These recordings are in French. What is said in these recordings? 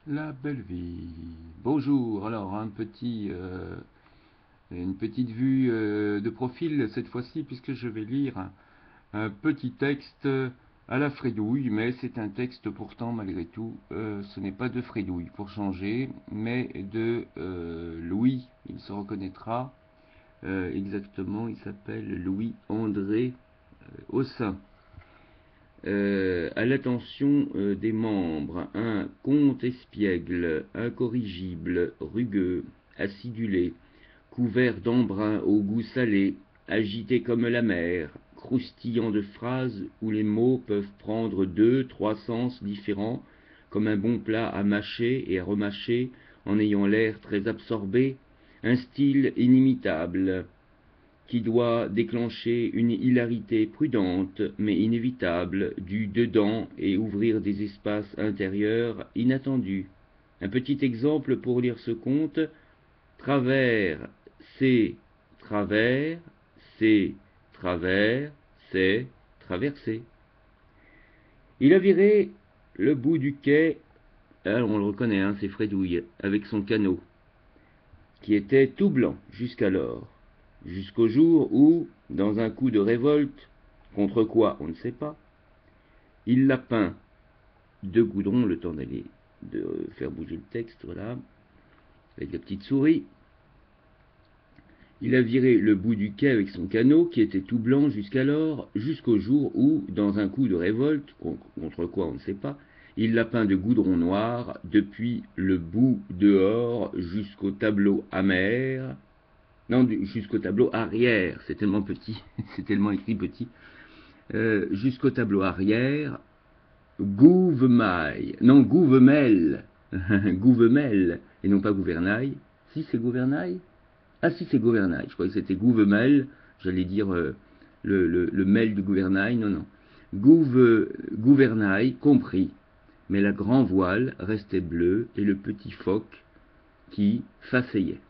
La belle vie. Bonjour. Alors une petite vue de profil cette fois-ci puisque je vais lire un petit texte à la Frédouille, mais c'est un texte pourtant malgré tout, ce n'est pas de Frédouille pour changer, mais de Louis. Il se reconnaîtra exactement. Il s'appelle Louis-André Aussin. À l'attention des membres, un comte espiègle, incorrigible, rugueux, acidulé, couvert d'embrun au goût salé, agité comme la mer, croustillant de phrases où les mots peuvent prendre 2, 3 sens différents, comme un bon plat à mâcher et à remâcher en ayant l'air très absorbé, un style inimitable, qui doit déclencher une hilarité prudente mais inévitable du dedans et ouvrir des espaces intérieurs inattendus. Un petit exemple pour lire ce conte: travers, c'est travers, c'est travers, c'est traversé. Il a viré le bout du quai, on le reconnaît, hein, c'est Fredouille, avec son canot, qui était tout blanc jusqu'alors, jusqu'au jour où, dans un coup de révolte, contre quoi on ne sait pas, il l'a peint de goudron, le temps d'aller de faire bouger le texte, voilà, avec la petite souris. Il a viré le bout du quai avec son canot, qui était tout blanc jusqu'alors, jusqu'au jour où, dans un coup de révolte, contre quoi on ne sait pas, il l'a peint de goudron noir, depuis le bout dehors jusqu'au tableau amer. Non, jusqu'au tableau arrière, c'est tellement petit, c'est tellement écrit petit. Jusqu'au tableau arrière, Gouvemaille, non, Gouvemel, Gouvemel, et non pas Gouvernail. Si, c'est Gouvernail. Ah si, c'est Gouvernail, je croyais que c'était Gouvemel, j'allais dire le mail du Gouvernail, non, non. Gouvernail, compris, mais la grand voile restait bleue et le petit phoque qui faceillait.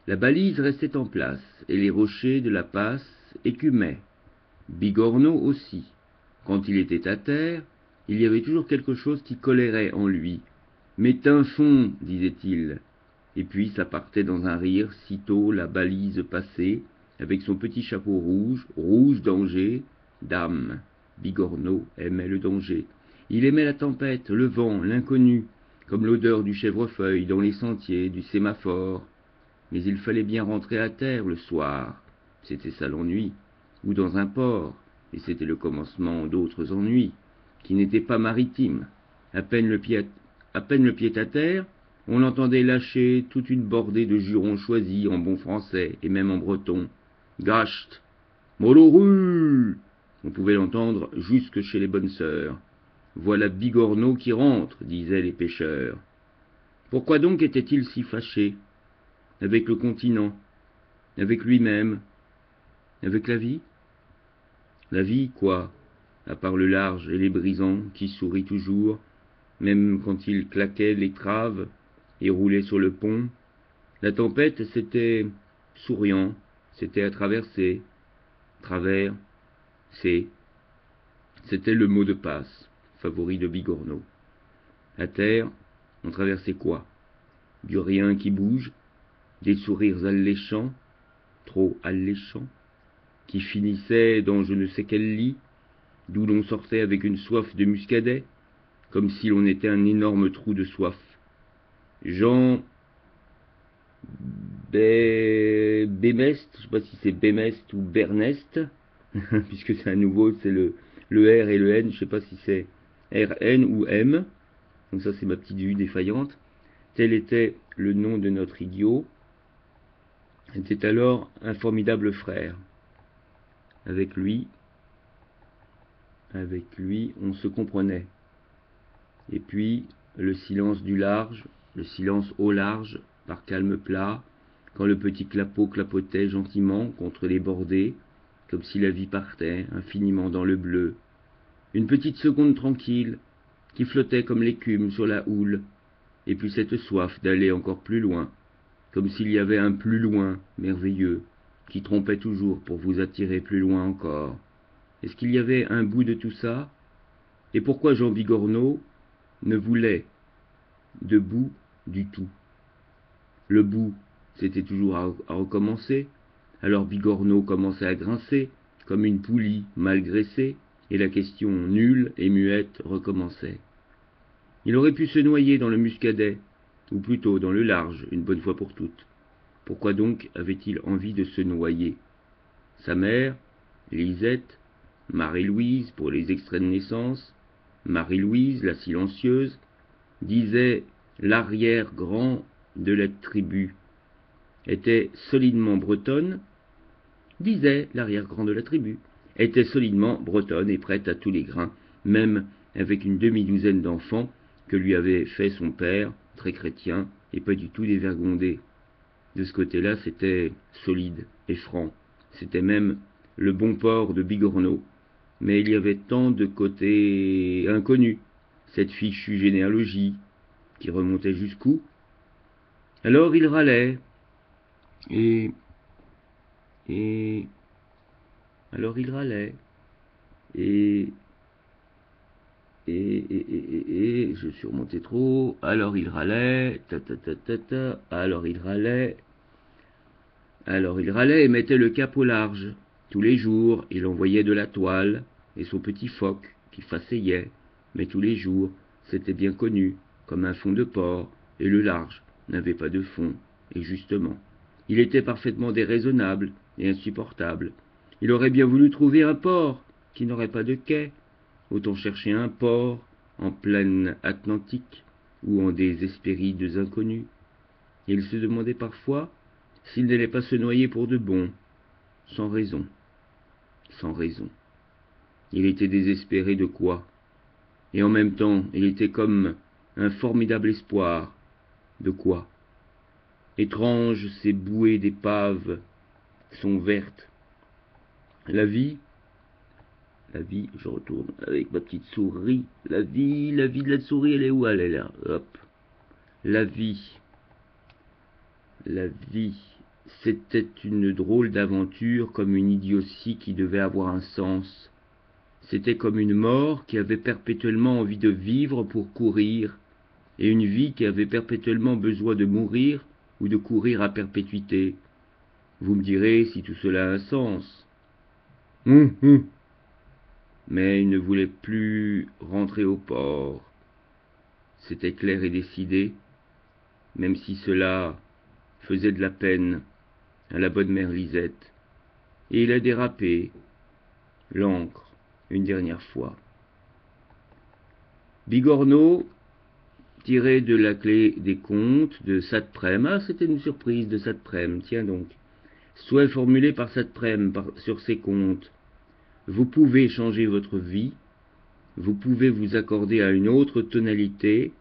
La balise restait en place, et les rochers de la passe écumaient. Bigorneau aussi. Quand il était à terre, il y avait toujours quelque chose qui colérait en lui. Mais d'un fond, disait-il. Et puis ça partait dans un rire, sitôt la balise passée, avec son petit chapeau rouge, rouge danger, dame. Bigorneau aimait le danger. Il aimait la tempête, le vent, l'inconnu, comme l'odeur du chèvrefeuille dans les sentiers, du sémaphore. Mais il fallait bien rentrer à terre le soir, c'était ça l'ennui, ou dans un port, et c'était le commencement d'autres ennuis, qui n'étaient pas maritimes. À peine le pied à terre, on l'entendait lâcher toute une bordée de jurons choisis en bon français, et même en breton. Gacht, Moloru. On pouvait l'entendre jusque chez les bonnes sœurs. Voilà Bigorneau qui rentre, disaient les pêcheurs. Pourquoi donc était-il si fâché avec le continent, avec lui-même, avec la vie? La vie, quoi, à part le large et les brisants qui sourit toujours, même quand il claquait l'étrave et roulait sur le pont. La tempête, c'était souriant, c'était à traverser, travers, c'était le mot de passe, favori de Bigorneau. À terre, on traversait quoi? Du rien qui bouge, des sourires alléchants, trop alléchants, qui finissaient dans je ne sais quel lit, d'où l'on sortait avec une soif de muscadet, comme si l'on était un énorme trou de soif. Jean Bémest, je ne sais pas si c'est Bémest ou Bernest, puisque c'est à nouveau, c'est le R et le N, je ne sais pas si c'est RN ou M, donc ça c'est ma petite vue défaillante. Tel était le nom de notre idiot. C'était alors un formidable frère. Avec lui, on se comprenait. Et puis, le silence du large, le silence au large, par calme plat, quand le petit clapot clapotait gentiment contre les bordées, comme si la vie partait infiniment dans le bleu. Une petite seconde tranquille, qui flottait comme l'écume sur la houle, et puis cette soif d'aller encore plus loin, comme s'il y avait un plus loin merveilleux, qui trompait toujours pour vous attirer plus loin encore. Est-ce qu'il y avait un bout de tout ça? Et pourquoi Jean Bigorneau ne voulait de bout du tout. Le bout, c'était toujours à recommencer, alors Bigorneau commençait à grincer, comme une poulie mal graissée, et la question nulle et muette recommençait. Il aurait pu se noyer dans le Muscadet, ou plutôt dans le large, une bonne fois pour toutes. Pourquoi donc avait-il envie de se noyer? Sa mère, Lisette, Marie-Louise pour les extraits de naissance, Marie-Louise, la silencieuse, disait l'arrière-grand de la tribu, était solidement bretonne, disait l'arrière-grand de la tribu, était solidement bretonne et prête à tous les grains, même avec une demi-douzaine d'enfants que lui avait fait son père, très chrétien et pas du tout dévergondé. De ce côté-là, c'était solide et franc. C'était même le bon port de Bigorneau. Mais il y avait tant de côtés inconnus. Cette fichue généalogie, qui remontait jusqu'où? Alors il râlait. Et alors il râlait. Et je suis remonté trop. Alors il râlait. Alors il râlait. Alors il râlait et mettait le cap au large. Tous les jours, il envoyait de la toile, et son petit phoque, qui façayait. Mais tous les jours, c'était bien connu, comme un fond de port, et le large n'avait pas de fond. Et justement, il était parfaitement déraisonnable et insupportable. Il aurait bien voulu trouver un port qui n'aurait pas de quai. Autant chercher un port en pleine Atlantique ou en des Hespérides inconnues. Et il se demandait parfois s'il n'allait pas se noyer pour de bon, sans raison, sans raison. Il était désespéré de quoi? Et en même temps, il était comme un formidable espoir. De quoi? Étranges ces bouées d'épaves sont vertes. La vie, je retourne avec ma petite souris. La vie de la souris, elle est où? Elle est là. Hop. La vie, c'était une drôle d'aventure, comme une idiotie qui devait avoir un sens. C'était comme une mort qui avait perpétuellement envie de vivre pour courir, et une vie qui avait perpétuellement besoin de mourir ou de courir à perpétuité. Vous me direz si tout cela a un sens. Mais il ne voulait plus rentrer au port. C'était clair et décidé, même si cela faisait de la peine à la bonne mère Lisette. Et il a dérapé, l'encre, une dernière fois. Bigorneau, tiré de la clé des contes de Satprem. Ah, c'était une surprise de Satprem, tiens donc. Souhait formulé par Satprem sur ses contes. Vous pouvez changer votre vie, vous pouvez vous accorder à une autre tonalité.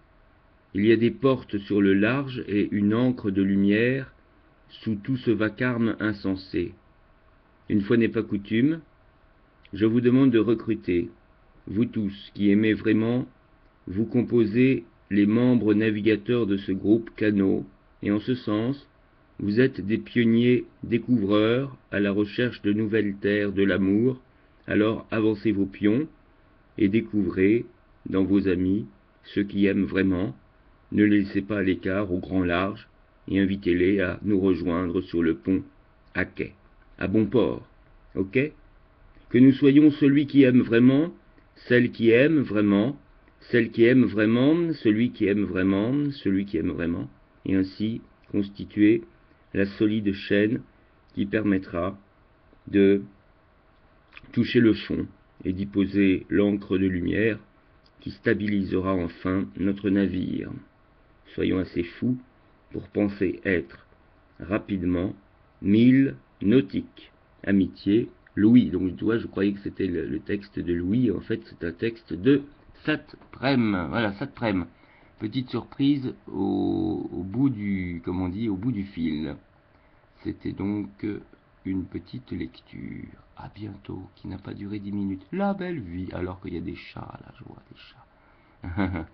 Il y a des portes sur le large et une encre de lumière sous tout ce vacarme insensé. Une fois n'est pas coutume, je vous demande de recruter, vous tous qui aimez vraiment, vous composez les membres navigateurs de ce groupe canot, et en ce sens, vous êtes des pionniers découvreurs à la recherche de nouvelles terres de l'amour. Alors avancez vos pions et découvrez, dans vos amis, ceux qui aiment vraiment. Ne les laissez pas à l'écart au grand large et invitez-les à nous rejoindre sur le pont à quai, à bon port. Ok? Que nous soyons celui qui aime vraiment, celle qui aime vraiment, celle qui aime vraiment, celui qui aime vraiment, celui qui aime vraiment, et ainsi constituer la solide chaîne qui permettra de toucher le fond et d'y poser l'encre de lumière qui stabilisera enfin notre navire. Soyons assez fous pour penser être rapidement 1000 nautiques. Amitié, Louis. Donc tu vois, je croyais que c'était le texte de Louis, en fait c'est un texte de Satprem. Voilà, Satprem. Petite surprise au bout du, comme on dit, au bout du fil. C'était donc une petite lecture. À bientôt, qui n'a pas duré 10 minutes. La belle vie, alors qu'il y a des chats, là, je vois des chats.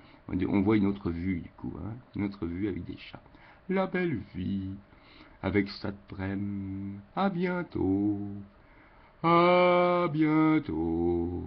On voit une autre vue, du coup, hein, une autre vue avec des chats. La belle vie, avec Satprem. À bientôt. À bientôt.